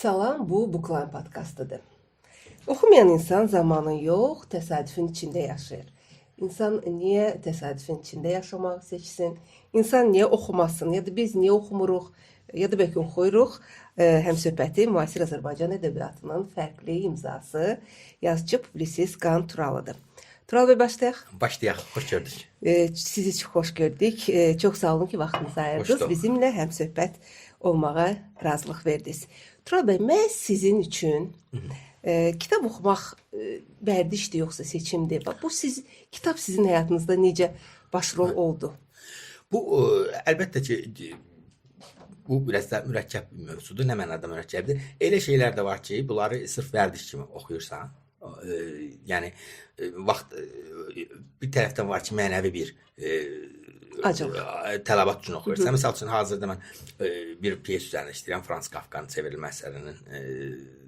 Salam, bu Bookline podkastıdır. Oxumayan insan zamanın yox, təsadüfün içində yaşayır. İnsan niyə təsadüfün içində yaşamaq seçsin? İnsan niyə oxumasın? Ya da biz niyə oxumuruq? Ya da bəlkə oxuyuruq? Həmsöhbəti müasir Azərbaycan ədəbiyyatının fərqli imzası yazıcı, publisist Qan Turalıdır. Tural bəy, başlayaq. Başlayaq, xoş gördük. Sizi çox xoş gördük. Çox sağ olun ki, vaxtınızı ayırdınız. Bizimlə həmsöhbət olmağa razılıq verdiniz. Tural bəy, məhz sizin üçün kitab oxumaq vərdişdir yoxsa seçimdir? Bu kitab sizin həyatınızda necə başrol oldu? Bu əlbəttə ki, bu biraz da mürəkkəb bir mövzudur. Nə mənada mürəkkəbdir? Elə şeylər də var ki, bunları sırf vərdiş kimi oxuyursan. Yəni vaxt bir tərəfdən var ki, mənəvi bir tələbat üçün oxuyursan. Məsəl üçün hazırda mən bir piyes üzərində işləyirəm, Frans Kafkanın Çevrilmə əsərinin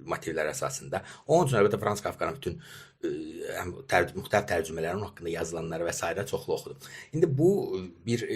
motivləri əsasında. Onun üçün əlbəttə Frans Kafkanın bütün müxtəlif tərcümələri, onun haqqında yazılanları və s. çoxlu oxudum. İndi bu bir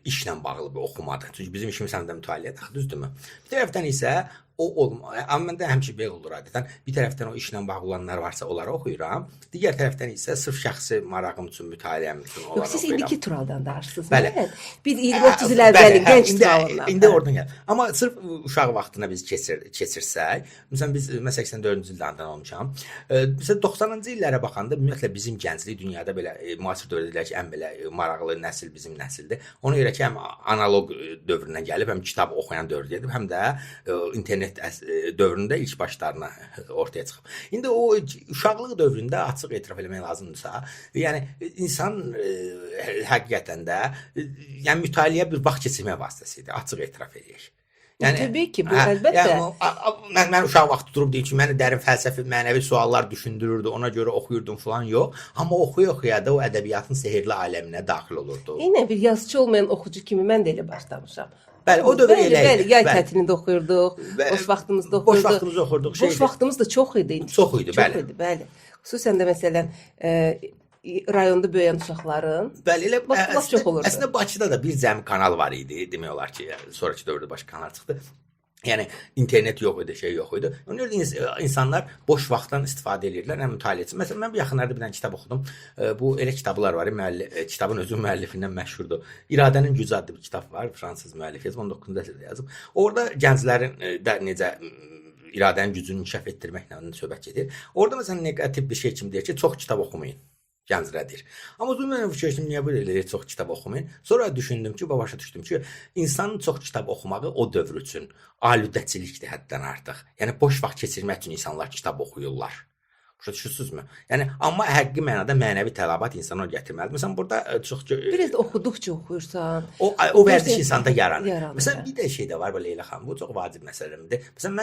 işlə bağlı bir oxumadır. Çünki bizim işimiz həm də mütaliədir, düzdürmü? Bir tərəfdən isə amma məndə həmişə belə olur adətən. Bir tərəfdən o işlə bağlı olanlar varsa onları oxuyuram. Digər tərəfdən isə sırf şəxsi marağım üçün, mütaliəm üçün onları oxuyuram. Siz indiki Turaldan danışırsınız. Bəli. Biz 20-30 il əvvəlin gənc Turalından. İndi oradan gəl. Amma sırf uşaq vaxtına biz keçirsək, məsələn biz 84-cü ildə anadan olmuşam. Məsələn 90-cı illərə baxanda ümumiyyətlə bizim gənclik dünyada belə müasir dövrdə ki, ən belə maraqlı nəsil bizim nəsildir. Ona görə ki, həm analoq dövrünə gəlib, həm kitab oxuyan dövr gedib, həm də internet dövründə ilk başlarına ortaya çıxıb. İndi o uşaqlıq dövründə açıq etiraf eləmək lazımdırsa, yəni insan həqiqətən də yəni mütaliə bir vaxt keçirmə vasitəsidir, açıq etiraf eləyək. Yəni, təbii ki, bu əlbəttə. Mən uşaq vaxtı durub deyim ki, məni dərin fəlsəfi, mənəvi suallar düşündürürdü, ona görə oxuyurdum falan, yox. Amma oxuya-oxuya da o ədəbiyyatın sehirli aləminə daxil olurdu. Eyni bir yazıcı olmayan oxucu kimi mən də elə başlamışam. Bəli, o dövr elə idi. Bəli, yay tətilində oxuyurduq, boş vaxtımızda oxuyurduq. Boş vaxtımızda oxuyurduq. Boş vaxtımız da çox idi. Çox idi, bəli. Bəli. Xüsusən də məsələn, rayonda böyüyən uşaqların lap çox olurdu. Əslində Bakıda da bir cəmi kanal var idi, demək olar ki, sonraki dövrdə başqa kanal çıxdı. Yəni internet yox idi, şey yox idi. Ona görə insanlar boş vaxtdan istifadə edirdilər, həm mütaliə üçün. Məsələn, mən bu yaxınlarda bir dənə kitab oxudum. Bu elə kitablar var, kitabın özü müəllifindən məşhurdur. İradənin Gücü adlı bir kitab var, fransız müəllif yazıb, 19-cu əsrdə yazıb. Orada gənclərin də necə iradənin gücünü inkişaf etdirməklə söhbət gedir. Orada məsələn neqativ bir şey kimi deyir ki, çox kitab oxumayın. Gənclərdir. Amma mən fikirləşdim, niyə belə çox kitab oxumayın? Sonra düşündüm ki, başa düşdüm ki, insanın çox kitab oxumağı o dövr üçün alüdəçilikdir həddən artıq. Yəni boş vaxt keçirmək üçün insanlar kitab oxuyurlar. Başa düşürsünüzmü? Yəni amma həqiqi mənada mənəvi tələbat insana gətirməlidir. Məsələn burada çox biraz oxuduqca oxuyursan, o vərdiş insanda yaranır. Məsələn bir də şey də var belə Leyla xanım, bu çox vacib məsələdir. Məsələn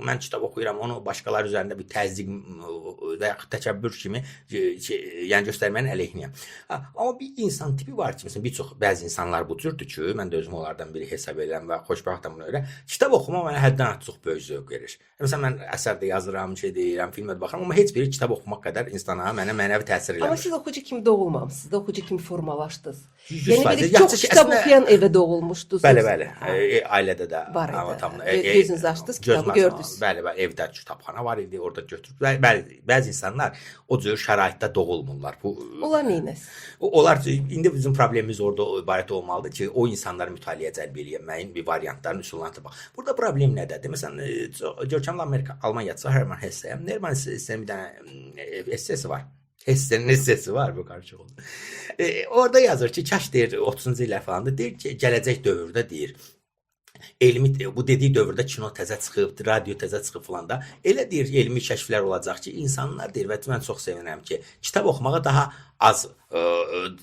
mən kitab oxuyuram, onu başqaları üzərində bir təzyiq və yaxud təkəbbür kimi yəni göstərməyin əleyhinəyəm. Amma bir insan tipi var ki, məsələn bəzi insanlar bu cürdür ki, mən də özümü onlardan biri hesab edirəm və xoşbəxtəm buna görə. Kitab oxumaq mənə həddən artıq çox böyük zövq verir. Məsələn mən əsər də yazıram, şey deyirəm, film də baxıram, amma heç biri kitab oxumaq qədər insana mənə mənəvi təsir eləmir. Amma siz oxucu kimi doğulmamısınız, oxucu kimi formalaşdınız. Yəni çox kitab oxuyan evə doğulmuşdunuz. Bəli, ailədə də var idi. Gözünüzü açdınız, kitabı gördünüz. Bəli, evdə kitabxana var idi, orada götürüb. Bəli, bəzi insanlar o cür şəraitdə doğulmurlar. Onlar neynəs? Onlar indi bizim problemimiz orada ibarət olmalıdır ki, o insanları mütaliə cəlb etməyin bir variantlarının üsullarına tapaq. Burada problem nədədir? Məsələn, görkəmli Alman yazıçısı Hermann Hesse, Hermann Hesse'nin bir dənə essesi var. Hesse'nin essesi var, bu qarşı oldu. Orada yazır ki, kaş deyir 30-cu illər falan da deyir ki, gələcək dövrdə deyir. Elmi bu dediyi dövrdə kino təzə çıxıb, radio təzə çıxıb falan da elə deyir elmi kəşflər olacaq ki, insanlar deyir və mən çox sevinirəm ki, kitab oxumağa daha az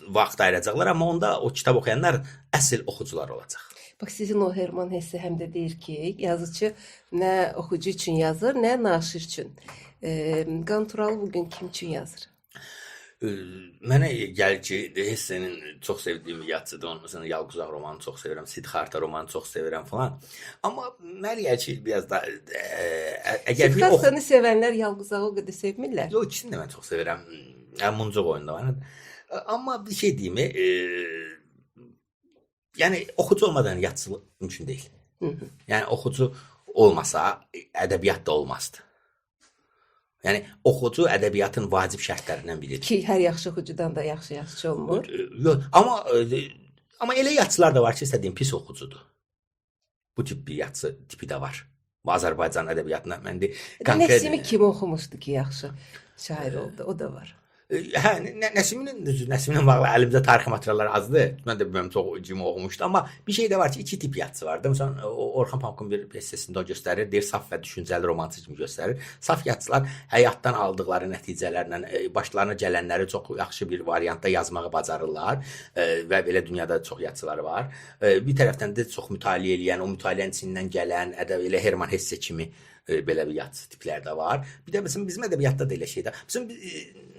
vaxt ayıracaqlar, amma onda o kitab oxuyanlar əsl oxucular olacaq. Bax sizin o Hermann Hesse həm də deyir ki, yazıcı nə oxucu üçün yazır, nə naşir üçün. Qan Turalı bugün kim üçün yazır? Mənə gəlir ki, Hesse'nin çox sevdiyim yazıcıdır. Onun məsələn Yalquz Ağ romanını çox sevirəm, Siddhartha romanını çox sevirəm falan. Amma mənə gəlir ki, biraz da əgər bir Siddhartha'nı sevənlər Yalquz Ağı o qədər sevmirlər. Yox, ikisini də mən çox sevirəm. Muncuq oyunda var. Amma bir şey deyim, yəni oxucu olmadan yazıçılıq mümkün deyil. Yəni oxucu olmasa ədəbiyyat da olmazdı. Yəni oxucu ədəbiyyatın vacib şərtlərindən biridir. Ki, hər yaxşı oxucudan da yaxşı yazıçı olmur. Yox, amma elə yazıçılar da var ki, istədiyim pis oxucudur. Bu tip bir yazı tipi də var. Azərbaycan ədəbiyyatına mən də Nəsimi kimi oxumuşdu ki, yaxşı şair oldu. O da var. Hə, Nəsimlə bağlı əlimizdə tarixi materiallar azdır. Mən də bilmirəm çox kimi oxumuşdum, amma bir şey də var ki, iki tip yazıçı var. Məsələn, Orxan Pamukun bir essesində o göstərir, deyir saf və düşüncəli romantik kimi göstərir. Saf yazıçılar həyatdan aldıqları nəticələrlə başlarına gələnləri çox yaxşı bir variantda yazmağı bacarırlar və belə dünyada çox yazıçıları var. Bir tərəfdən də çox mütaliə edən, o mütaliənin içindən gələn, elə Herman Hesse kimi belə bir yazıçı tiplər də var. Bir də bizim ədəbiyyatda da elə şeydə.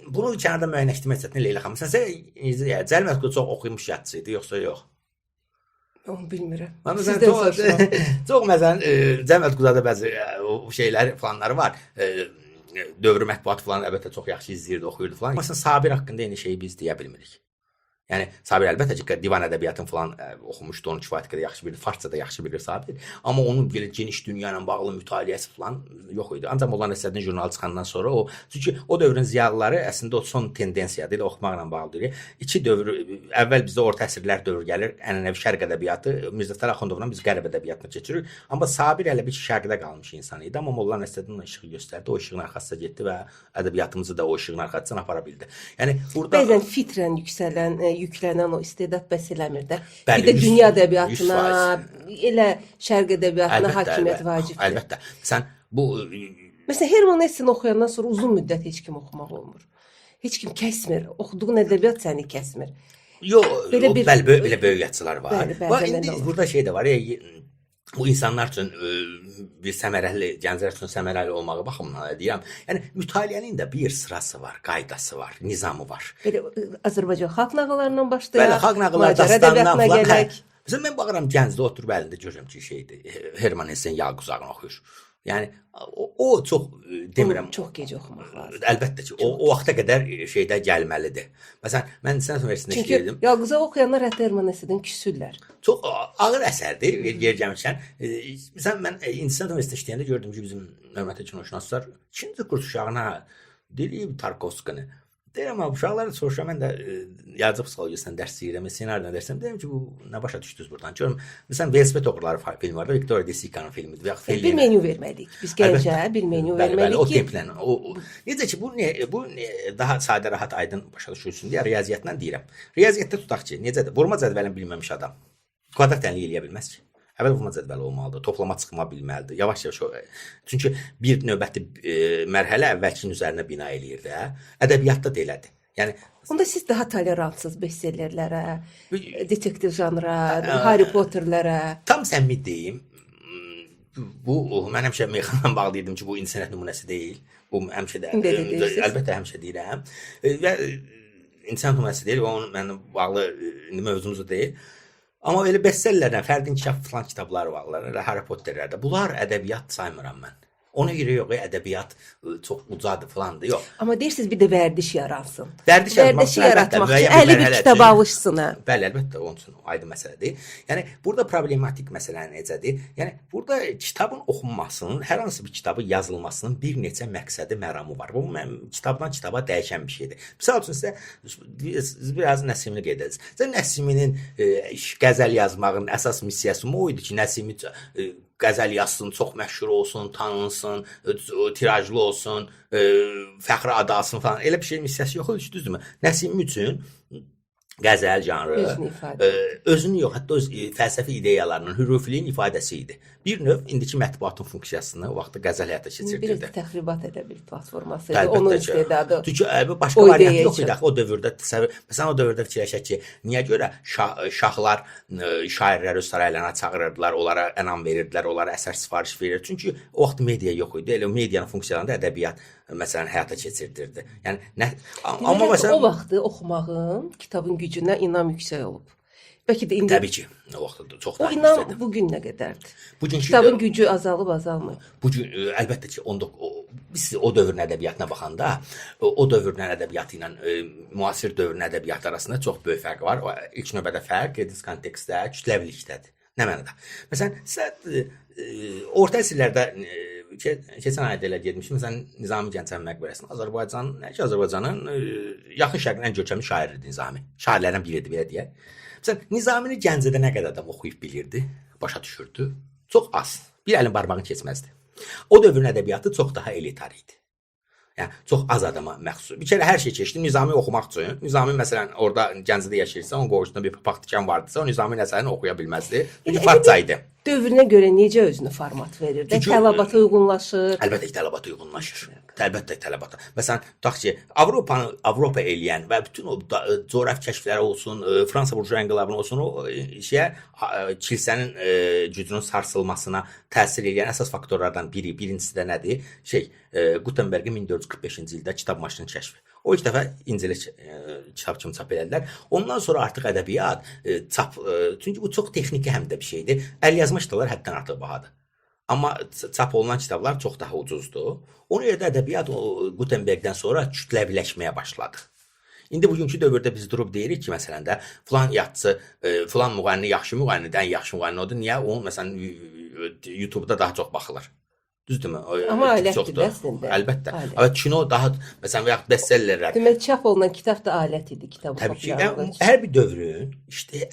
Bunu kənarda müəyyənləşdirmək istəyirəm Leyla xanım. Sən Cəlil Məlikov çox oxumuş yazıçı idi, yoxsa yox? Onu bilmirəm. Sizdən soruşuram. Çox məsələn Cəlil Məlikovda bəzi şeylər falanları var. Dövrü mətbuat falan əlbəttə çox yaxşı izləyirdi, oxuyurdu falan. Məsələn Sabir haqqında eyni şeyi biz deyə bilmirik. Yəni Sabir əlbəttə ki, divan ədəbiyyatını falan oxumuşdu, onu kifayət qədər yaxşı bilir, farsça da yaxşı bilir Sabir. Amma onun belə geniş dünya ilə bağlı mütaliəsi falan yox idi. Ancaq Molla Nəsrəddin jurnalı çıxandan sonra o, çünki o dövrün ziyalıları əslində o son tendensiyadır, oxumaqla bağlıdır. İki dövr, əvvəl bizdə orta əsrlər dövrü gəlir, ənənəvi şərq ədəbiyyatı, Mirzə Fətəli Axundovla biz qərb ədəbiyyatına keçirik. Amma Sabir hələ bir şərqdə qalmış insan idi, amma Molla Nəsrəddin o işığı göstərdi, o işığın arxasına getdi və ədəbiyyatımızı da o işığın arxasına apara bildi. Yəni burada bəzən fitrən yüklənən o istedad bəs eləmir də. Bir də dünya ədəbiyyatına, elə şərq ədəbiyyatına hakimiyyət vacibdir. Əlbəttə. Sən bu məsələn Herman Hesse'ni oxuyandan sonra uzun müddət heç kim oxumaq olmur. Heç kim kəsmir. Oxuduğun ədəbiyyat səni kəsmir. Yox, bəli, belə böyük yazıçılar var. Bəli, indi burada şey də var, bu insanlar üçün bir səmərəli, gənclər üçün səmərəli olmağı baxımından deyirəm. Yəni mütaliənin də bir sırası var, qaydası var, nizamı var. Belə Azərbaycan xalq nağıllarından başlayaq. Bəli, xalq nağılları, dastandan falan. Məsələn, mən baxıram gəncdə oturub əlində görürəm ki, şeydir, Herman Hesse'nin Yağ Quzağını oxuyur. Yəni o çox demirəm. Çox gec oxumaq lazım. Əlbəttə ki, o vaxta qədər şeydə gəlməlidir. Məsələn, mən Sənət Universitetində işləyirdim. Çünki Yağ Quzağı oxuyanlar hətta Herman Hesse'dən küsürlər. Çox ağır əsərdir, yer gəlmişkən. Məsələn, mən Sənət Universitetində işləyəndə gördüm ki, bizim hörmətli kinoşünaslar 2-ci kurs uşağına deyir Tarkovskini. Deyirəm, uşaqları soruşuram, mən də yazı psixologiyasından dərs deyirəm, ssenaridən dərsəm, deyirəm ki, bu nə başa düşdünüz buradan? Görürüm, məsələn, Velosiped oğruları filmi var da, Victoria De Sica'nın filmidir. Bir menyu verməliyik. Biz gəncə bir menyu verməliyik ki... O templə, necə ki, bu daha sadə, rahat, aydın başa düşülsün deyə riyaziyyatla deyirəm. Riyaziyyatda tutaq ki, necədir? Vurma cədvəlini bilməmiş adam kvadrat tənliyi eləyə bilməz ki. Əvvəl vurma cədvəli olmalıdır, toplama çıxma bilməlidir. Yavaş-yavaş, çünki bir növbəti mərhələ əvvəlkinin üzərinə bina eləyir də. Ədəbiyyatda da elədir. Yəni onda siz daha tolerantsız bestsellerlərə, detektiv janra, Harry Potterlərə. Tam səmimi deyim. Bu mən həmişə meyxanla bağlı idim ki, bu incəsənət nümunəsi deyil. Bu həmişə də əlbəttə həmişə deyirəm. Və incəsənət nümunəsi deyil, onun mənim bağlı mövzumuz deyil. Amma elə bestsellerdən, fərdi inkişaf falan kitabları var, Harry Potterlərdə. Bunlar ədəbiyyat saymıram mən. Ona görə yox, ədəbiyyat çox ucadır falandır, yox. Amma deyirsiniz bir də vərdiş yaransın. Vərdişi yaratmaq üçün 50 bir kitab alışsın. Bəli, əlbəttə, onun üçün aydın məsələdir. Yəni burada problematik məsələ necədir? Yəni burada kitabın oxunmasının, hər hansı bir kitabın yazılmasının bir neçə məqsədi, məramı var. Bu kitabdan kitaba dəyişən bir şeydir. Məsəl üçün sizə biraz Nəsimini qeyd edəcəksiniz. Nəsiminin qəzəl yazmağın əsas missiyası o idi ki, Nəsimi qəzəl yazsın, çox məşhur olsun, tanınsın, tirajlı olsun, fəxri adı alsın falan. Elə bir şey missiyası yox idi, düzdürmü? Nəsim üçün qəzəl janrı özünü yox, hətta öz fəlsəfi ideyalarının, hürufiliyin ifadəsi idi. Bir növ indiki mətbuatın funksiyasını o vaxtda qəzəl həyata keçirdirdi. Bir təxribat edə bil platforması idi, onun istedadı. Çünki başqa variant yox idi. O dövrdə təsəvvür, məsələn o dövrdə fikirləşək ki, niyə görə şahlar şairləri öz saraylarına çağırırdılar, onlara ənam verirdilər, onlara əsər sifariş verirdilər. Çünki o vaxt media yox idi. Elə medianın funksiyalarında ədəbiyyat məsələn həyata keçirdirdi. Yəni amma məsələn o vaxtı oxumağın, kitabın gücünə inam yüksək olub. Bəlkə də indi təbii ki, o vaxtda çox daha yüksəkdir. O inam bu gün nə qədərdir? Kitabın gücü azalıb azalmır. Bu gün əlbəttə ki, biz o dövrün ədəbiyyatına baxanda, o dövrün ədəbiyyatı ilə müasir dövrün ədəbiyyatı arasında çox böyük fərq var. İlk növbədə fərq kontekstdə, kütləvilikdədir. Nə mənada? Məsələn, sizə orta əsrlərdə keçən ayda elə getmişdim. Məsələn, Nizami Gəncəvi məqbərəsində Azərbaycanın yaxın şərqin ən görkəmli şairidir Nizami. Şairlərdən biridir belə deyək. Məsələn, Nizamini Gəncədə nə qədər adam oxuyub bilirdi, başa düşürdü? Çox az. Bir əlin barmağını keçməzdi. O dövrün ədəbiyyatı çox daha elitar idi. Yəni çox az adama məxsus. Bir kərə hər şey keçdi Nizami oxumaq üçün. Nizami məsələn orada Gəncədə yaşayırsa, onun qonşusunda bir papaq dikan vardısa, o Nizami əsərini oxuya bilməzdi. Çünki farsca idi. Dövrünə görə necə özünü format verirdi? Tələbata uyğunlaşır. Əlbəttə tələbata uyğunlaşır. Əlbəttə tələbata. Məsələn, tutaq ki, Avropa eləyən və bütün o coğrafi kəşfləri olsun, Fransa burjua inqilabının olsun, o kilsənin gücünün sarsılmasına təsir edən əsas faktorlardan birincisi də nədir? Gutenbergin 1445-ci ildə kitab maşını kəşfi. O ilk dəfə İncili kitab kimi çap elədilər. Ondan sonra artıq ədəbiyyat çünki bu çox texniki həm də bir şeydir. Əl yazma kitablar həddən artıq bahadır. Amma çap olunan kitablar çox daha ucuzdur. Ona görə də ədəbiyyat Gutenbergdən sonra kütləviləşməyə başladı. İndi bugünkü dövrdə biz durub deyirik ki, məsələn də filan yazıçı, filan müğənni yaxşı müğənnidir, ən yaxşı müğənni odur. Niyə? Onun məsələn YouTube-da daha çox baxılır. Düzdürmü? Amma alətdir əslində. Əlbəttə. Amma kino daha məsələn və ya bestsellerlər. Demək çap olunan kitab da alət idi, kitab oxumaq. Təbii ki, hər bir dövrün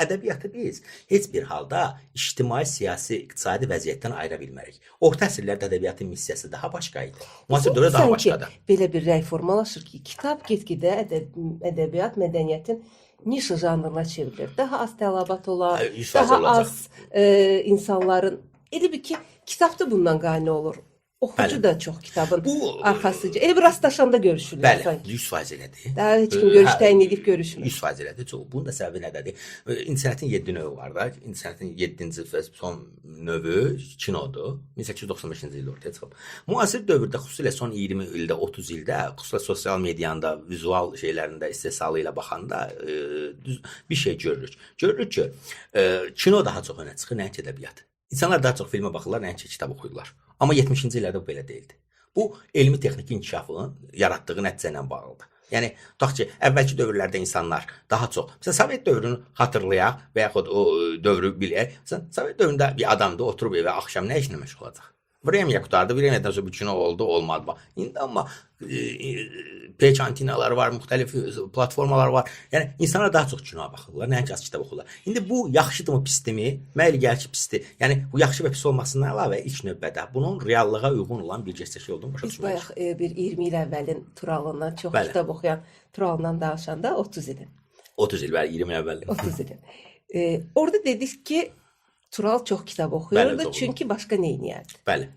ədəbiyyatı biz heç bir halda ictimai, siyasi, iqtisadi vəziyyətdən ayıra bilmərik. Orta əsrlərdə ədəbiyyatın missiyası daha başqa idi. Müasir dövrdə daha başqadır. Belə bir rəy formalaşır ki, kitab get-gedə ədəbiyyat, mədəniyyətin nişa janrına çevrilir. Daha az tələbat olar, daha az insanların elə bir ki, kitab da bundan qane olur. Oxucu da çox kitabın arxasıca. Elə bir rastlaşanda görüşürlər. Bəli, 100% elədir. Daha heç kim görüş təyin edib görüşmür. 100% elədir. Bunun da səbəbi nədədir? İncəsənətin 7 növü var da. İncəsənətin 7-ci və son növü kinodur. 1895-ci ildə ortaya çıxıb. Müasir dövrdə, xüsusilə son 20 ildə, 30 ildə, xüsusilə sosial mediada, vizual şeylərində istehsalı ilə baxanda bir şey görürük. Görürük ki, kino daha çox önə çıxır, nəinki ədəbiyyat. İnsanlar daha çox filmə baxırlar, nəinki kitab oxuyurlar. Amma 70-ci illərdə bu belə deyildi. Bu, elmi texniki inkişafın yaratdığı nəticə ilə bağlıdır. Yəni, tutaq ki, əvvəlki dövrlərdə insanlar daha çox, məsələn, Sovet dövrünü xatırlayaq və yaxud o dövrü bilək. Məsələn, Sovet dövründə bir adamda oturub evə axşam nə işlə məşğul olacaq? Vremya qutardı, vremyadan sonra bir kino oldu, olmadı. İndi amma pek antinaları var, müxtəlif platformalar var. Yəni, insanlar daha çox kinoya baxırlar, nəinki az kitab oxuyurlar. İndi bu yaxşıdırmı, pisdirmi? Mənə gəlir ki, pisdir. Yəni, bu yaxşı və pis olmasından əlavə ilk növbədə bunun reallığa uyğun olan bir gerçək olduğunu başa düşməliyik. Biz bayaq bir 20 il əvvəlin Turalından çox kitab oxuyan Turalından danışanda 30 ilin. 30 il, bəli, 20 il əvvəlin. 30 ilin. Orada dedik ki, Tural çox kitab oxuyurdu, çünki başqa nə edirdi? Bəli.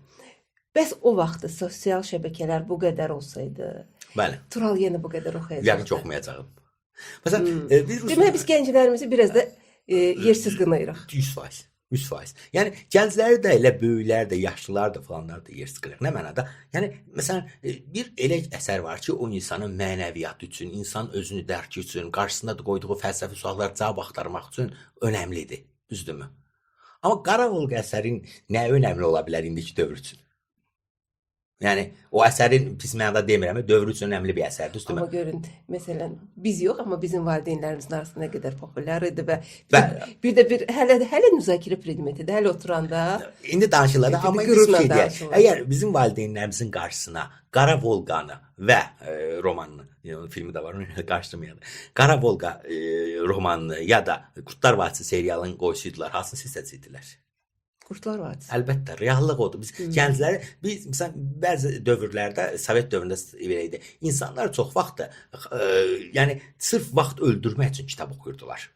Bəs o vaxtı sosial şəbəkələr bu qədər olsaydı, bəli. Tural yenə bu qədər oxuyacaqdı. Yəni ki, oxumayacağım. Məsələn, demək biz gənclərimizi biraz da yersiz qınayırıq. 100%. 100%. Yəni gəncləri də elə böyüklər də, yaşlılar da falanlar da yersiz qınayırıq. Nə mənada? Yəni məsələn bir elə əsər var ki, o insanın mənəviyyatı üçün, insan özünü dərki üçün, qarşısında qoyduğu fəlsəfi suallara cavab axtarmaq üçün önəmlidir. Düzdürmü? Amma Qara Volqa əsərin nə önəmli ola bilər indiki dövr üçün? Yəni o əsərin pis mənada demirəm, dövr üçün önəmli bir əsərdir, düzdürmü? Amma görün, məsələn, biz yox, amma bizim valideynlərimizin arasında nə qədər populyar idi və bir də hələ müzakirə predmetidir, hələ oturanda. İndi danışılır, amma əgər bizim valideynlərimizin qarşısına Qara Volqanı və romanını, filmi də var, qarşılamayalım. Qara Volqa romanını ya da Qurtlar Vadisi serialını qoysaydılar, hansını seçirdilər? Qurtlar Vadisi. Əlbəttə, reallıq odur. Biz gəncləri, məsələn, bəzi dövrlərdə, Sovet dövründə belə idi. İnsanlar çox vaxt, yəni sırf vaxt öldürmək üçün kitab oxuyurdular.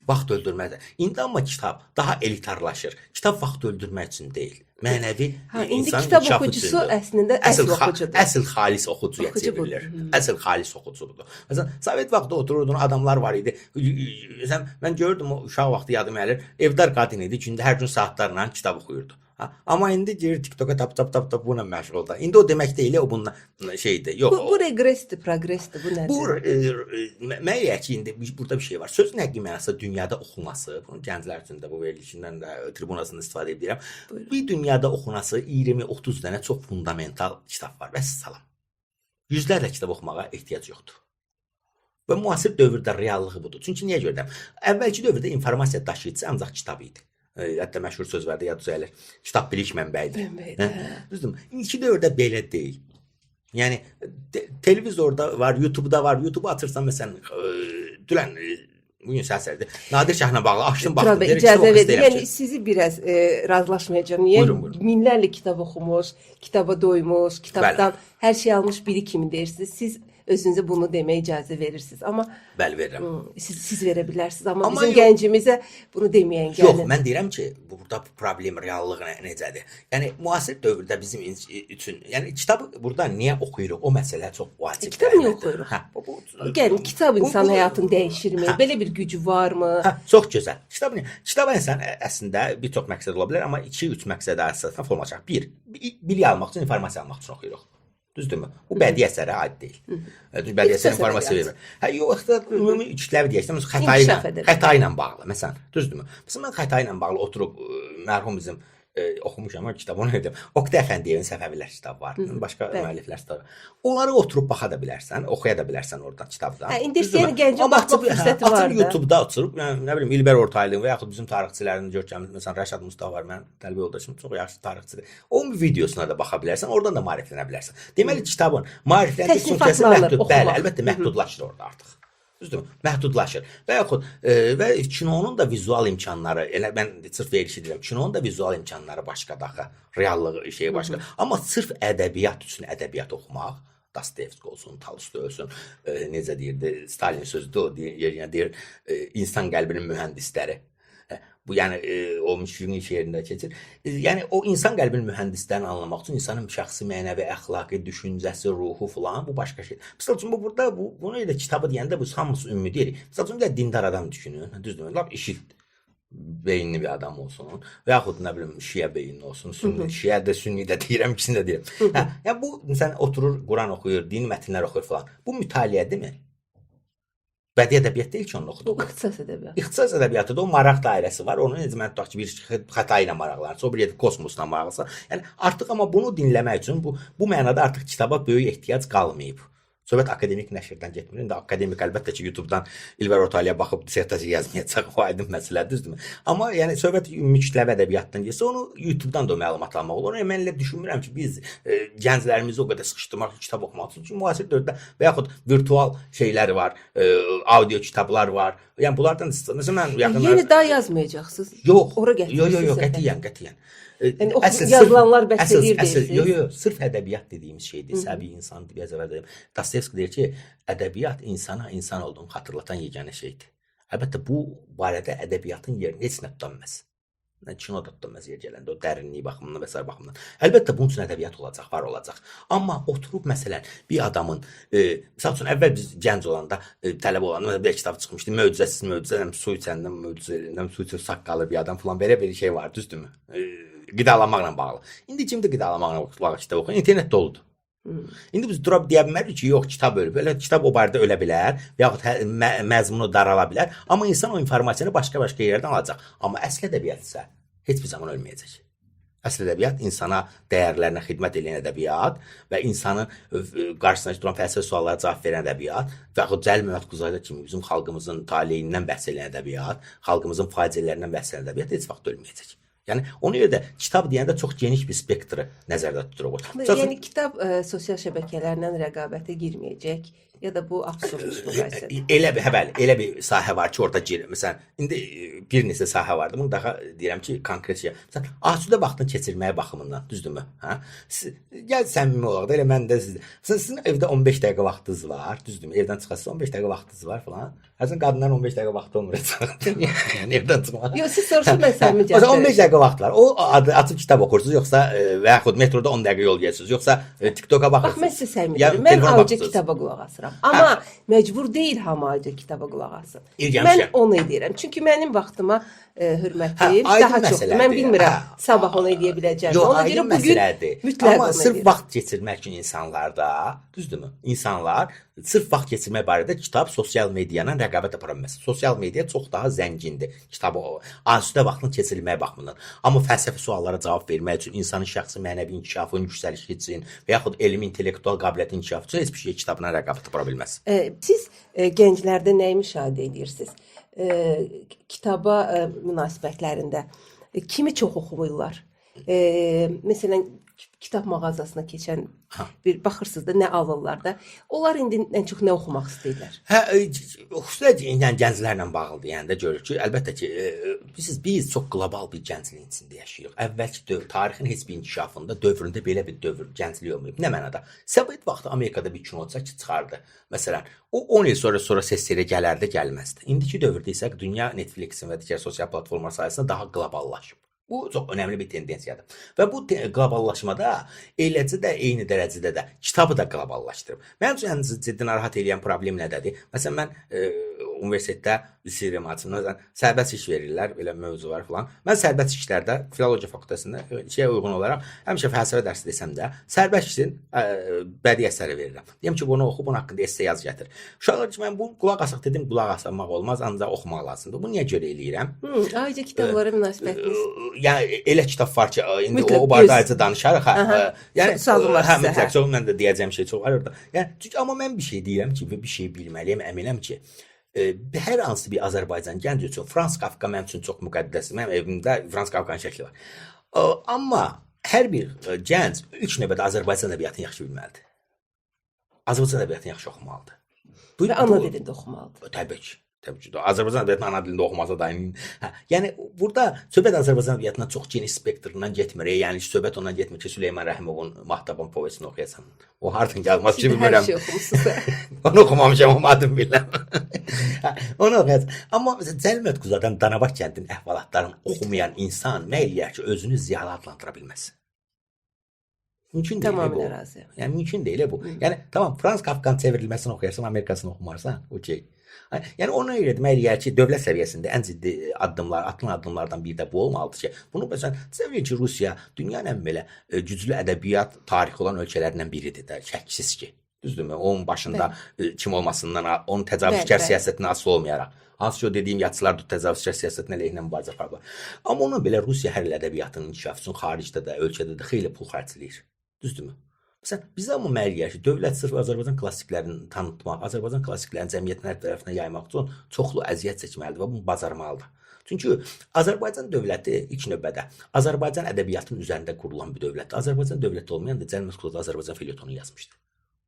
Vaxt öldürmək. İndi amma kitab daha elitarlaşır. Kitab vaxt öldürmək üçün deyil. Mənəvi insan kitab oxucusu əslində əsl oxucudur. Əsl xalis oxucuya çevrilir. Əsl xalis oxucudur. Məsələn, Sovet vaxtı otururdun, adamlar var idi. Mən gördüm o uşaq vaxtı yadıma gəlir. Evdar qadın idi, gündə hər gün saatlarla kitab oxuyurdu. Amma indi girir TikToka tap bununla məşğul oldu. İndi o demək deyil, o bununla şeydir. Yox. Bu regressdir, progressdir, bu nədir? Bu məyə ki, indi burada bir şey var. Sözün həqiqi mənasında dünyada oxunması, bunun gənclər üçün də bu verilişindən də tribunasından istifadə edirəm. Bir dünyada oxunası 20-30 dənə çox fundamental kitab var. Vəssalam. Yüzlərlə kitab oxumağa ehtiyac yoxdur. Və müasir dövrdə reallığı budur. Çünki niyə görürəm? Əvvəlki dövrdə informasiya daşıyıcısı ancaq kitab idi. Hətta məşhur söz var da, yadınıza gəlir. Kitab bilik mənbəyidir. Mənbəyidir, Düzdürmü? İndiki dövrdə belə deyil. Yəni televizorda var, YouTube-da var. YouTube atırsan məsələn, dünən bugün səhərdir. Nadir Şəhlə bağlı açdım baxdım. İcazə verin. Yəni sizi biraz razılaşmayacağam. Niyə? Buyurun. Minlərlə kitab oxumuş, kitaba doymuş, kitabdan hər şey almış biri kimi deyirsiniz. Siz özünüzə bunu deməyə icazə verirsiniz. Amma bəli, verirəm. Siz verə bilərsiniz. Amma bizim gəncimizə bunu deməyən gəlin. Yox, mən deyirəm ki, burada problem reallığı necədir? Yəni müasir dövrdə bizim üçün, yəni kitabı burada niyə oxuyuruq? O məsələ çox vacibdir. Kitab niyə oxuyuruq? Yəni kitab insan həyatını dəyişirmi? Belə bir gücü varmı? Çox gözəl. Kitab insan əslində bir çox məqsəd ola bilər, amma 2-3 məqsədə əsasən formalaşır. 1, bilik almaq üçün, informasiya almaq üçün oxuyuruq. Düzdürmü? Bu bədii əsərə aid deyil. Bədii əsər informasiya verir. Yox, ümumi kütləvi deyək, xəta ilə bağlı. Məsələn, düzdürmü? Məsələn, mən xəta ilə bağlı oturub mərhum bizim oxumuşam, o kitabı onu dedim. Oqtay Əfəndiyevin Səfəvilər kitabı var. Başqa müəlliflər kitabı. Onları oturub baxa da bilərsən, oxuya da bilərsən oradan kitabdan. İndi istəyən gəncə baxmaq fürsəti var da. Açıb YouTube-da oturub, nə bilim, İlber Ortaylı'nın və yaxud bizim tarixçilərin görkəmli, məsələn, Rəşad Mustafa var, mənim tələbə yoldaşım, çox yaxşı tarixçidir. Onun videosuna da baxa bilərsən, oradan da maariflənə bilərsən. Deməli, kitabın maarifləndiyi funksiyası məhdud, bəli, əlbəttə məhdudlaşır orada artıq. Düzdürmü? Məhdudlaşır. Və yaxud kinonun da vizual imkanları, elə mən sırf verişi deyirəm, kinonun da vizual imkanları başqa daha, reallığı şey başqa. Amma sırf ədəbiyyat üçün ədəbiyyat oxumaq, Dostoyevski olsun, Tolstoy olsun, necə deyirdi, Stalin sözüdür, o deyir, insan qəlbinin mühəndisləri. Bu yəni o Müşfiqin şeirində keçir. Yəni o insan qəlbinin mühəndislərini anlamaq üçün insanın şəxsi, mənəvi, əxlaqi, düşüncəsi, ruhu falan bu başqa şey. Məsəl üçün burada bunu elə kitabı deyəndə bu hamısı ümumi deyil. Məsəl üçün dindar adam düşünün, düzdürmü? Lap işit beyinli bir adam olsun və yaxud nə bilim şiə beyinli olsun, sünni, şiə də, sünni də deyirəm, ikisini də deyirəm. Yəni bu məsələn oturur Quran oxuyur, dini mətnlər oxuyur falan. Bu mütaliədirmi? Bədii ədəbiyyat deyil ki, onu oxuduq. O ixtisas ədəbiyyatı. İxtisas ədəbiyyatıda o maraq dairəsi var. Onun necə mən tutaq ki, bir xəta ilə maraqlanırsa, o bir yerdə kosmosla maraqlanırsa. Yəni artıq amma bunu dinləmək üçün bu mənada artıq kitaba böyük ehtiyac qalmayıb. Söhbət akademik nəşrdən getmir. İndi akademik əlbəttə ki, YouTube-dan İlber Ortaylıya baxıb dissertasiya yazmayacaq, o aydın məsələdir, düzdürmü? Amma yəni söhbət ümumi kütləvi ədəbiyyatdan getsə, onu YouTube-dan da məlumat almaq olur. Yəni mən elə düşünmürəm ki, biz gənclərimizi o qədər sıxışdırmaq, kitab oxumaq üçün. Çünki müasir dövrdə və yaxud virtual şeylər var, audio kitablar var. Yəni bunlardan məsələn mən yaxınlar Yeni daha yazmayacaqsınız. Yox. Ora gətirmisiniz. Yox, qətiyyən. Yəni yazılanlar bəs edir deyirsiniz. Yox, sırf ədəbiyyat dediyimiz şeydir. Səbi insan bir əzəl Dostoyevski deyir ki, ədəbiyyat insana insan olduğunu xatırlatan yeganə şeydir. Əlbəttə bu barədə ədəbiyyatın yerini heç nə tutanmaz. Kino da tutanmaz yer gələndə, o dərinliyi baxımından və s. baxımından. Əlbəttə bunun üçün ədəbiyyat olacaq, var olacaq. Amma oturub məsələn bir adamın, misal üçün əvvəl biz gənc olanda, tələbə olanda bir kitab çıxmışdı, möcüzəsiz möcüzə, su içəndən möcüzə, su içib saqqalı bir adam falan, belə bir şey var, düzdürmü? Qidalanmaqla bağlı. İndi kimdə qidalanmaqla bağlı kitab oxuyur? İnternet doludur. İndi biz durub deyə bilmərik ki, yox, kitab ölüb. Elə kitab o barədə ölə bilər, yaxud məzmunu darala bilər. Amma insan o informasiyanı başqa-başqa yerdən alacaq. Amma əsl ədəbiyyat isə heç bir zaman ölməyəcək. Əsl ədəbiyyat insana dəyərlərinə xidmət edən ədəbiyyat və insanın qarşısına duran fəlsəfi suallara cavab verən ədəbiyyat və yaxud Cəlil Məmməd Quzaylı kimi bizim xalqımızın taleyindən bəhs edən ədəbiyyat, xalqımızın faciələrindən bəhs edən ədəbiyyat heç vaxt ölməyəcək. Yəni ona görə də kitab deyəndə çox geniş bir spektri nəzərdə tuturuq. Yəni kitab sosial şəbəkələrlə rəqabətə girməyəcək ya da bu absurddur müqayisə. Elə bir sahə var ki, orada məsələn, indi bir neçə sahə vardı. Bunu daha deyirəm ki, konkret şey. Məsələn, asudə vaxtını keçirməyə baxımından, düzdürmü? Gəl səmimi olaq da, elə mən də sizin evdə 15 dəqiqə vaxtınız var, düzdürmü? Evdən çıxasınız 15 dəqiqə vaxtınız var falan. Həsən qadınların 15 dəqiqə vaxtı olmur. Yəni evdən çıxmaq. Yox, siz soruşun, mən səmimi cavab verirəm. 15 dəqiqə vaxt var. O açıb kitab oxursunuz, yoxsa və yaxud metroda 10 dəqiqə yol gəzirsiniz, yoxsa TikToka baxırsınız. Bax, mən sizə səmimi deyirəm. Mən audio kitaba qulaq asıram. Amma məcbur deyil hamı audio kitaba qulaq asın. Mən onu edirəm. Çünki mənim vaxtıma hörmətim daha çoxdur. Mən bilmirəm sabah onu edə biləcəm. Ona görə bu gün mütləq amma sırf vaxt keçirmək üçün insanlarda, düzdürmü? İnsanlar sırf vaxt keçirmək barədə kitab sosial medianın rəqabət apara bilməz. Sosial media çox daha zəngindir. Kitabı asudə vaxtını keçirilməyə baxımından. Amma fəlsəfi suallara cavab vermək üçün, insanın şəxsi mənəvi inkişafının yüksəlişi üçün və yaxud elmi intellektual qabiliyyətin inkişafı üçün heç bir şey kitabla rəqabət apara bilməz. Siz gənclərdə nəyi müşahidə edirsiniz? Kitaba münasibətlərində kimi çox oxumurlar. Məsələn, kitab mağazasına keçən bir baxırsınız da nə alırlar da. Onlar indi ən çox nə oxumaq istəyirlər? Xüsusilə gənclərlə bağlıdır. Yəni də görürük ki, əlbəttə ki, biz çox qlobal bir gəncliyin içində yaşayırıq. Əvvəlki dövr, tarixin heç bir inkişafında, dövründə belə bir dövr gənclik olmayıb. Nə mənada? Sovet vaxtı Amerikada bir kinoça ki, çıxardı. Məsələn, o 10 il sonra sessiyaya gələrdi, gəlməzdi. İndiki dövrdə isə dünya Netflixin və digər sosial platformalar sayəsində daha qloballaşıb. Bu çox önəmli bir tendensiyadır. Və bu qloballaşmada eləcə də eyni dərəcədə də kitabı da qloballaşdırıb. Mənim üçün ən ciddi narahat edən problem nədədir? Məsələn, mən universitetdə istəyirəm açımdan sərbəst iş verirlər, belə mövzu var filan. Mən sərbəst işlərdə filologiya fakültəsində şeyə uyğun olaraq həmişə fəlsəfə dərsi desəm də sərbəst işin bədii əsəri verirəm. Deyim ki, bunu oxu, bunun haqqında esse yaz gətir. Uşaqlar ki, mən bu qulaq asaq dedim, qulaq asmaq olmaz, ancaq oxumaq lazımdır. Bunu niyə görə eləyirəm? Ayrıca kitablara münasibətiniz? Yəni elə kitab var ki, indi o barədə ayrıca danışarıq. Yəni sualım var sizə. Mütləq, çox mən də deyəcəyim şey çox var orada. Yəni çünki amma mən bir şey deyirəm ki, və bir şey bilməliyəm, əminəm ki, hər hansı bir Azərbaycan gənci üçün Frans Kafka mənim üçün çox müqəddəsdir. Mənim evimdə Frans Kafkanın şəkli var. Amma hər bir gənc ilk növbədə Azərbaycan ədəbiyyatını yaxşı bilməlidir. Azərbaycan ədəbiyyatını yaxşı oxumalıdır. Və ana dilində oxumalıdır. Təbii ki. Təbii ki, Azərbaycan ədəbiyyatının ana dilində oxumasa da yəni burada söhbət Azərbaycan ədəbiyyatından çox geniş spektrdən getmir. Yəni söhbət ondan getmir ki, Süleyman Rəhimovun Mahtaban povestini oxuyasan. O hardan gəlməz ki, bilmirəm. Hər şey oxumusunuz. Onu oxumamışam, amma adını bilirəm. Onu oxuyacaq. Amma məsələn, Cəlil Mətquzadan Danabaş kəndinin əhvalatlarını oxumayan insan nə eləyər ki, özünü ziyalı adlandıra bilməz? Mümkün deyil bu. Yəni mümkün deyil bu. Yəni tamam, Frans Kafkanın çevrilməsini oxuyarsan, Amerikasını oxumarsan, okey. Yəni ona görə demək eləyər ki, dövlət səviyyəsində ən ciddi addımlar, atılan addımlardan biri də bu olmalıdır ki, bunu məsələn, təbii ki, Rusiya dünyanın ən belə güclü ədəbiyyat tarixi olan ölkələrindən biridir də, şəksiz ki. Düzdürmü? Onun başında kim olmasından, onun təcavüzkar siyasətinə asılı olmayaraq. Hansı ki, o dediyim yazıçılar da təcavüzkar siyasətinə əleyhinə mübarizə aparırlar. Amma ona belə Rusiya hər il ədəbiyyatının inkişafı üçün xaricdə də, ölkədə də xeyli pul xərcləyir. Düzdürmü? Məsələn, bizə amma məliyyə ki, dövlət sırf Azərbaycan klassiklərini tanıtmaq, Azərbaycan klassiklərini cəmiyyətin hər tərəfinə yaymaq üçün çoxlu əziyyət çəkməlidir və bunu bacarmalıdır. Çünki Azərbaycan dövləti ilk növbədə Azərbaycan ədəbiyyatının üzərində qurulan bir dövlətdir. Azərbaycan dövləti olmayan da Cəlil Mətquzad Azərbaycan felyetonu yazmışdı.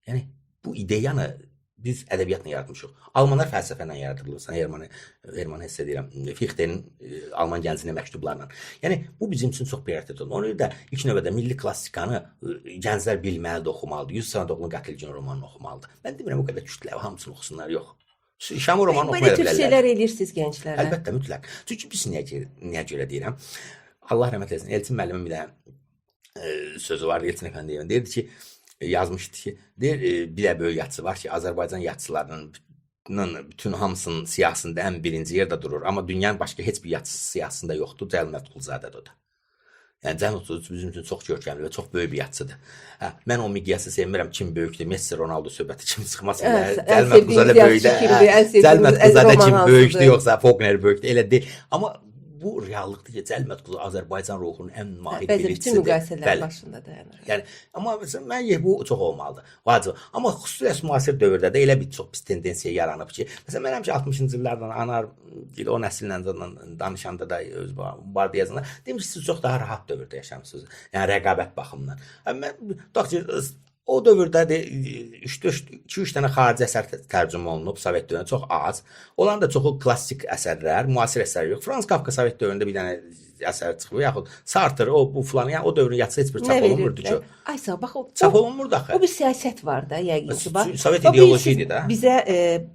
Yəni bu ideyanı biz ədəbiyyatla yaratmışıq. Almanlar fəlsəfə ilə yaradılırsan, Hermann Hesse deyirəm, Fichtenin Alman gəncinin məktublarla. Yəni bu bizim üçün çox prioritet olmalı. Ona görə də ilk növbədə milli klassikanı gənclər bilməlidir, oxumalıdır. Yusif Sanadoğlu'nun Qatilcin romanını oxumalıdır. Mən demirəm o qədər kütləvi hamısını oxusunlar, yox. Şamur romanını oxumaya bilərlər. Belə tövsiyələr edirsiniz gənclərə? Əlbəttə, mütləq. Çünki biz niyə görə deyirəm? Allah rəhmət eləsin. Elçin müəllimin bir də sözü var, Elçin əfəndiyevin. Deyirdi ki, yazmışdı ki, bir də böyük yazısı var ki, Azərbaycan yazıçılarının bütün hamısının siyasında ən birinci yerdə durur. Amma dünyanın başqa heç bir yazısı siyasında yoxdur. Cəlil Mətqulzadədir o da. Yəni Cəlil Mətqulzadə bizim üçün çox görkəmli və çox böyük bir yazıçıdır. Mən o miqyası sevmirəm, kim böyükdür, Messi, Ronaldo söhbəti kim çıxmasın. Cəlil Mətqulzadə böyükdür. Cəlil Mətqulzadə kim böyükdür, yoxsa Faulkner böyükdür, elə deyil. Amma bu reallıqdır ki, Cəlil Mətqulzadə Azərbaycan ruhunun ən mahir bilicisidir. Bütün müqayisələr başında dayanır. Yəni, amma məsələn, məncə bu çox olmalıdır. Vacib. Amma xüsusilə müasir dövrdə də elə bir çox pis tendensiya yaranıb ki, məsələn, mən həmişə 60-cı illərdən anar o nəsillə danışanda da öz barədə yazanda deyim ki, siz çox daha rahat dövrdə yaşamısınız. Yəni rəqabət baxımından. Mən o dövrdə 2-3 dənə xarici əsər tərcümə olunub Sovet dövründə, çox az. Onların da çoxu klassik əsərlər, müasir əsərlər yox. Frans Kafka Sovet dövründə bir dənə əsər çıxıb, yaxud Sartre, bu falan, yəni o dövrün yazısı heç bir çap olunmurdu ki. Aysa, bax, çap olunmurdu axı. O bir siyasət var da, yəqin ki, bax. Sovet ideoloji idi də. Bizə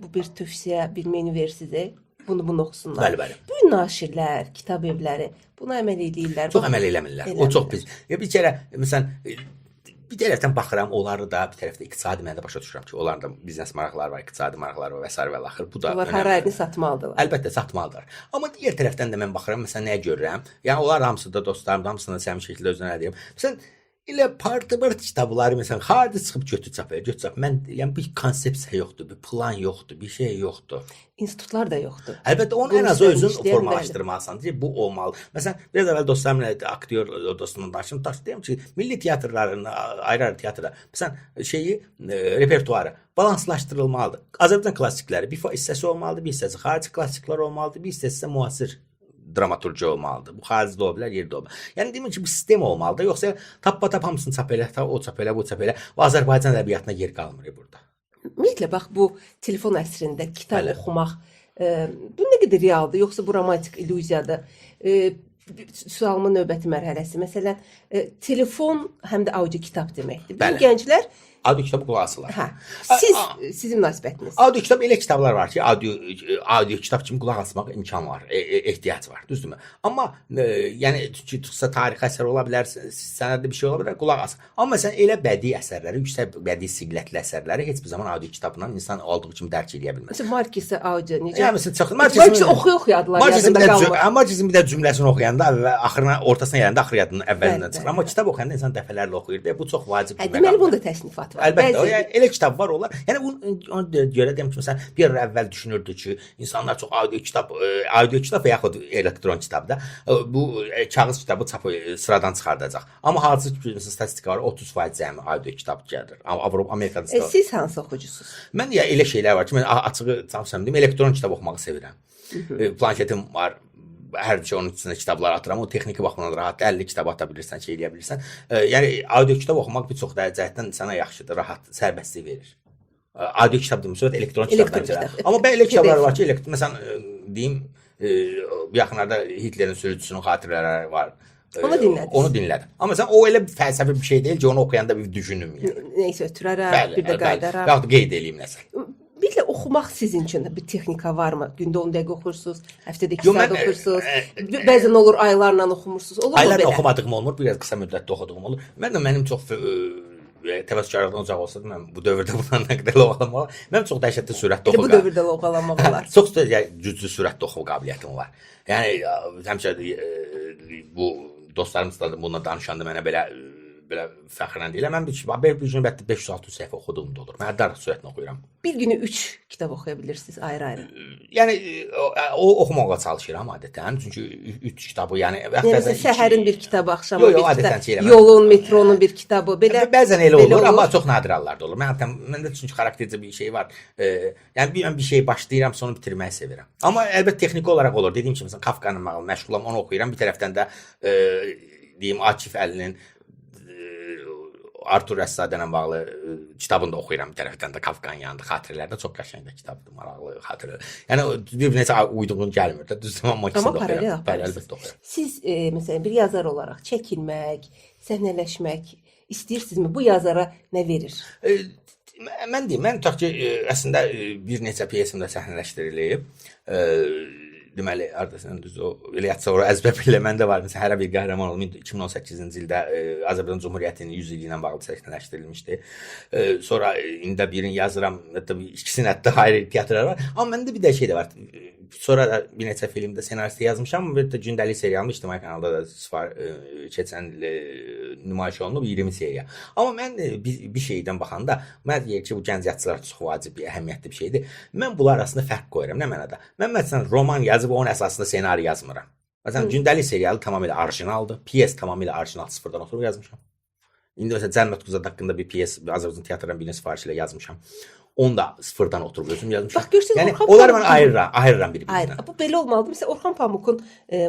bu bir tövsiyə, bir menü versiniz, bunu oxusunlar. Bəli, bəli. Bütün naşirlər, kitab evləri buna əməl edirlər. Çox əməl eləmirlər. O çox pis. Bir kərə, məsələn, bir tərəfdən baxıram, onları da bir tərəfdə iqtisadi mənada başa düşürəm ki, onların da biznes maraqları var, iqtisadi maraqları var və s. və axır. Bu da onlar Harayini satmalıdırlar. Əlbəttə satmalıdırlar. Amma digər tərəfdən də mən baxıram, məsələn, nəyə görürəm? Yəni onlar hamısı da dostlarım, hamısına səmimi şəkildə özünə deyirəm. Məsələn, elə part-part kitabları məsələn xarici çıxıb götür-çap. Mən yəni bir konsepsiya yoxdur, bir plan yoxdur, bir şey yoxdur. İnstitutlar da yoxdur. Əlbəttə onu ən azı özün formalaşdırmalısan ki, bu olmalı. Məsələn, biraz əvvəl dostlarımla aktyor dostumla danışdım, deyim ki, milli teatrların, ayrı-ayrı teatrda məsələn şeyi repertuarı balanslaşdırılmalıdır. Azərbaycan klassikləri bir hissəsi olmalıdır, bir hissəsi xarici klassiklər olmalıdır, bir hissəsi isə müasir dramaturji olmalıdır. Bu xaricdə ola bilər, yerdə ola bilər. Yəni demək ki, bu sistem olmalıdır. Yoxsa tappa-tap hamısını çap elə, o çap elə, bu çap elə. Və Azərbaycan ədəbiyyatına yer qalmır burada. Ümumiyyətlə bax bu telefon əsrində kitab oxumaq bu nə qədər realdır, yoxsa bu romantik illüziyadır? Sualımın növbəti mərhələsi. Məsələn, telefon həm də audio kitab deməkdir. Bu gənclər audio kitabı qulaq asırlar. Hə. Sizin münasibətiniz. Audio kitab elə kitablar var ki, audio kitab kimi qulaq asmaq imkan var, ehtiyac var, düzdürmü? Amma yəni tutsa tarixi əsər ola bilər, sənədli bir şey ola bilər, qulaq as. Amma məsələn elə bədii əsərləri, yüksək bədii siqlətli əsərləri heç bir zaman audio kitabla insan olduğu kimi dərk edə bilməz. Məsələn, Markesi audio necə? Yəni məsələn çox Markesi oxuya yadında qalmır. Markesin bir də cümləsini oxuyanda və axırına, ortasına gələndə axır yadının əvvəlindən çıxır. Amma kitab oxuyanda insan dəfələrlə oxuyur və bu çox vacib bir məqamdır. Deməli bunda təsnifat var. Əlbəttə, elə kitab var olar. Yəni onu görə deyim ki, məsələn, bir il əvvəl düşünürdü ki, insanlar çox audio kitab və yaxud elektron kitabda bu kağız kitabı sıradan çıxardacaq. Amma hazır ki, statistika var, 30% cəmi audio kitab gəlir. Avropa, Amerikada da. Siz hansı oxucusunuz? Mən ya elə şeylər var ki, mən açığı deyim, elektron kitab oxumağı sevirəm. Planşetim var. Hər şey onun içində kitablar atıram. O texniki baxımdan rahat 50 kitab ata bilirsən, şey eləyə bilirsən. Yəni audio kitab oxumaq bir çox cəhətdən insana yaxşıdır, rahat, sərbəstlik verir. Audio kitab demək elektron kitabdan. Amma belə kitablar var ki, məsələn deyim, yaxınlarda Hitlerin sürücüsünün xatirələri var. Onu dinlədim. Amma məsələn o elə fəlsəfi bir şey deyil ki, onu oxuyanda bir düşünüm yəni. Nəysə ötürərəm, bir də qayıdaraq. Yaxud qeyd eləyim nəsə. Bir də oxumaq sizin üçün bir texnika varmı? Gündə 10 dəqiqə oxursunuz, həftədə 2 saat oxursunuz. Bəzən olur aylarla oxumursunuz. Olur mu belə? Aylarla oxumadığım olmur, biraz qısa müddətdə oxuduğum olur. Mənim çox təvəkkülkarlıqdan uzaq olsaydı, mən bu dövrdə bundan nə qədər loğalanmaq olar. Mənim çox dəhşətli sürətdə oxumaq. Bu dövrdə loğalanmaq olar. Çox güclü sürətdə oxuma qabiliyyətim var. Yəni həmişə bu dostlarım da bununla danışanda mənə belə fəxrlə deyirlər. Mən bir gün 500-600 səhifə oxuduğum da olur. Mən hər sürətlə oxuyuram. Bir günü 3 kitab oxuya bilirsiniz ayrı-ayrı. Yəni o oxumağa çalışıram adətən. Çünki 3 kitabı, yəni səhərin bir kitabı, axşamın bir kitabı, yolun, metronun bir kitabı, belə. Bəzən elə olur, amma çox nadir hallarda olur. Məndə çünki xaraktercə bir şey var. Yəni mən bir şey başlayıram, sonra bitirməyi sevirəm. Amma əlbəttə texniki olaraq olur. Dediyim kimi məsələn Kafkanın məşğulam, onu oxuyuram. Bir tərəfdən də deyim Akif Əlinin Artur Rəssadə ilə bağlı kitabını da oxuyuram bir tərəfdən də Kafkanın yanında xatirələrdə çox qəşəng kitabdır, maraqlı xatirələr. Yəni bir-birinə uyduğun gəlmir də, düzdür, amma ikisini də oxuyuram. Əlbəttə oxuyuram. Siz məsələn bir yazar olaraq çəkinmək, səhnələşmək istəyirsinizmi? Bu yazara nə verir? Mən deyim, mən tutaq ki, əslində bir neçə pyesimdə səhnələşdirilib. Deməli, ardından düz o elə yatsa ora əzbər məndə var. Məsələn, Hərə bir qəhrəman olum 2018-ci ildə Azərbaycan Cümhuriyyətinin 100 ili ilə bağlı səhnələşdirilmişdi. Sonra indi birini yazıram, hətta ikisinin hətta ayrı teatrlar var. Amma məndə bir də şey də var. Sonra da bir neçə filmdə ssenaristi yazmışam. Bir də gündəlik serialım İctimai kanalda da keçən nümayiş olunub 20 seriya. Amma mən bir şeydən baxanda mən deyir ki, bu gənc yazıçılar çox vacib, əhəmiyyətli bir şeydir. Mən bunlar arasında fərq qoyuram. Nə mənada? Mən məsələn roman yazıb onun əsasında ssenari yazmıram. Məsələn gündəlik serialı tamamilə orijinaldır. Piyes tamamilə orijinal sıfırdan oturub yazmışam. İndi məsələn Cəlmət Quzad haqqında bir piyes Azərbaycan teatrından birinci sifariş ilə yazmışam. Onu da sıfırdan oturub özüm yazmışam. Bax görürsünüz, yəni onları mən ayırıram bir-birindən. Bu belə olmalıdır. Məsələn Orxan Pamukun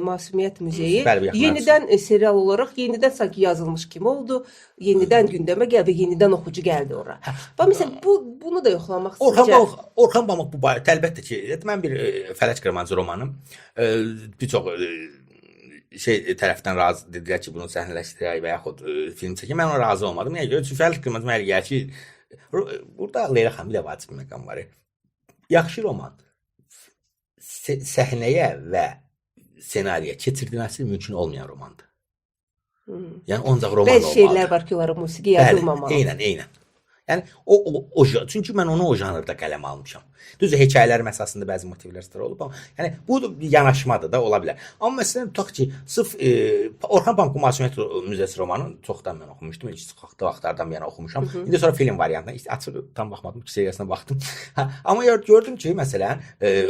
Masumiyyət Muzeyi yenidən serial olaraq yenidən sanki yazılmış kimi oldu. Yenidən gündəmə gəldi, yenidən oxucu gəldi ora. Bax məsələn bunu da yoxlamaq istəyirəm. Orxan Pamuk bu barədə əlbəttə ki, mən bir Fələc Qırmancı romanım. Bir çox tərəfdən razı dedilər ki, bunu səhnələşdirək və yaxud film çəkək. Mən ona razı olmadım. Niyə görə? Çünki Fələc Qırmancı mənə gəlir ki, burada Leyla xanım ilə vacib bir məqam var. Yaxşı roman səhnəyə və ssenariyə keçirilməsi mümkün olmayan romandır. Yəni ancaq roman olmalıdır. Bəzi şeylər var ki, onlara musiqi yazılmamalıdır. Eynən. Yəni çünki mən onu o janrda qələm almışam. Düzdür, hekayələrim əsasında bəzi motivlər olub, amma yəni bu bir yanaşmadır da ola bilər. Amma məsələn tutaq ki, sırf Orxan Pamukun Masumiyyət Müzesi romanını çoxdan mən oxumuşdum, ilk vaxtlardan bir yana oxumuşam. İndi sonra film variantına açıb tam baxmadım, 2 seriyasına baxdım. Amma gördüm ki, məsələn,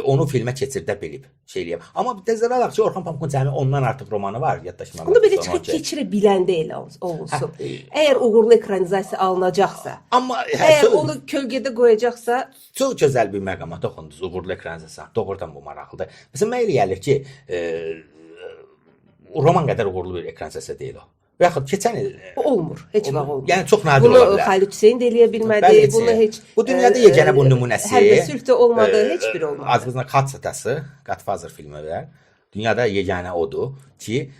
onu filmə keçirdə bilib, şey eləyəm. Amma nəzərə alaq ki, Orxan Pamukun cəmi ondan artıq romanı var, yaddaşıma. Bunu belə çıxıb keçirə biləndə elə olsun. Əgər uğurlu ekranizasiya alınacaqsa, əgər onu kölgədə qoyacaqsa, çox gözəl bir məqama toxundunuz, uğurlu ekran səsi. Doğrudan bu maraqlıdır. Məsələn, mən elə gəlir ki, roman qədər uğurlu bir ekran səsi deyil o. Və yaxud keçən il olmur, heç vaxt olmur. Yəni çox nadir bunu ola bilər. Xalid Hüseyn də eləyə bilmədi. Bəli, Bunu heç bu dünyada yeganə bunun nümunəsi. Hərbi sülh də olmadı, heç biri olmadı. Azərbaycan Xaç Atası, Godfather filmi var. Dünyada yeganə odur ki,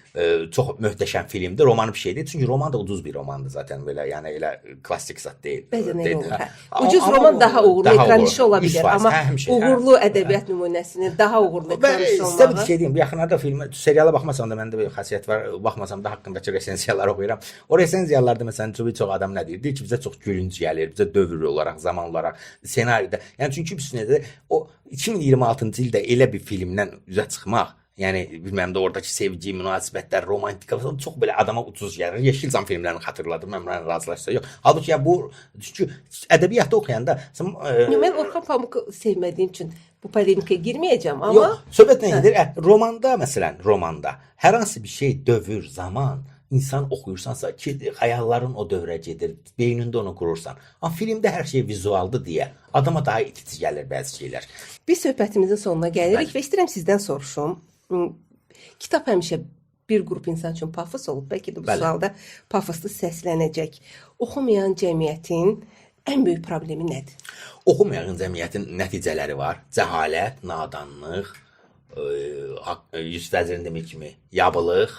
çox möhtəşəm filmdir. Romanı bir şeydir. Çünki roman da ucuz bir romandır zaten belə. Yəni elə klassik zat deyil. Bəzən elə olur. Ucuz roman daha uğurlu ekran işi ola bilər, amma uğurlu ədəbiyyat nümunəsinin daha uğurlu ekran işi olmağı. Sizə bir şey deyim, bu yaxınlarda film, seriala baxmasam da məndə bir xasiyyət var. Baxmasam da haqqındakı resenziyaları oxuyuram. O resenziyalarda məsələn çox adam nə deyir? Deyir ki, bizə çox gülünc gəlir, bizə dövr olaraq, zaman olaraq, ssenaridə. Yəni çünki üstünə o 2026-cı ildə elə bir filmdən üzə çıxmaq, yəni bilməm də oradakı sevgi, münasibətlər, romantika çox belə adama ucuz gəlir. Yeşilçam filmlərini xatırladım, mən bunlarla razılaşsa yox. Halbuki ya bu çünki ədəbiyyatda oxuyanda mən Orxan Pamuku sevmədiyim üçün bu polemikaya girməyəcəm, amma yox, söhbət nə gedir? Romanda məsələn, romanda hər hansı bir şey dövr, zaman insan oxuyursansa ki, xəyalların o dövrə gedir, beynində onu qurursan. Amma filmdə hər şey vizualdır deyə adama daha itici gəlir bəzi şeylər. Biz söhbətimizin sonuna gəlirik və istəyirəm sizdən soruşum. Kitab həmişə bir qrup insan üçün pafos olub. Bəlkə də bu sualda pafoslu səslənəcək. Oxumayan cəmiyyətin ən böyük problemi nədir? Oxumayan cəmiyyətin nəticələri var. Cəhalət, nadanlıq, yüzlərin demək kimi yabılıq,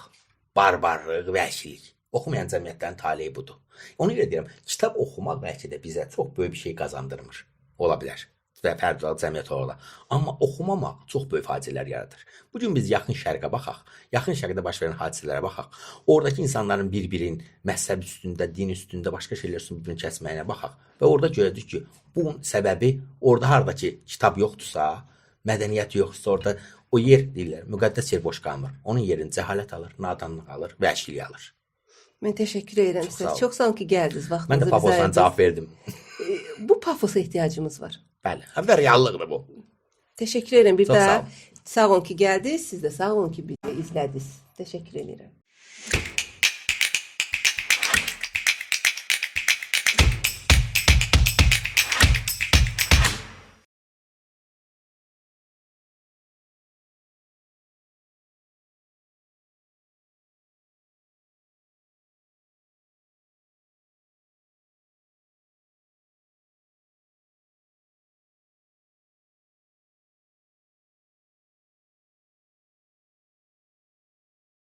barbarlıq, vəhşilik. Oxumayan cəmiyyətlərin taleyi budur. Onu ilə deyirəm, kitab oxumaq bəlkə də bizə çox böyük bir şey qazandırmır. Ola bilər. Və fərqli cəmiyyət olaraq. Amma oxumamaq çox böyük faciələr yaradır. Bu gün biz yaxın şərqə baxaq, yaxın şərqdə baş verən hadisələrə baxaq. Oradakı insanların bir-birinin məzhəb üstündə, din üstündə, başqa şeylər üstündə bir-birini kəsməyinə baxaq. Və orada görürük ki, bunun səbəbi orada hardakı kitab yoxdursa, mədəniyyət yoxdursa, orada o yer deyirlər, müqəddəs yer boş qalmır. Onun yerini cəhalət alır, nadanlıq alır, vəhşilik alır. Mən təşəkkür edirəm sizə. Çox sağ olun ki, gəldiniz, vaxtınızı bizə ayırdınız. Mən də pafosla cavab verdim. Bu pafosa ehtiyacımız var. Bəli, həm də reallıqdır bu. Təşəkkür edirəm. Bir daha sağ olun ki, gəldiniz. Siz də sağ olun ki, bizi izlədiniz. Təşəkkür edirəm.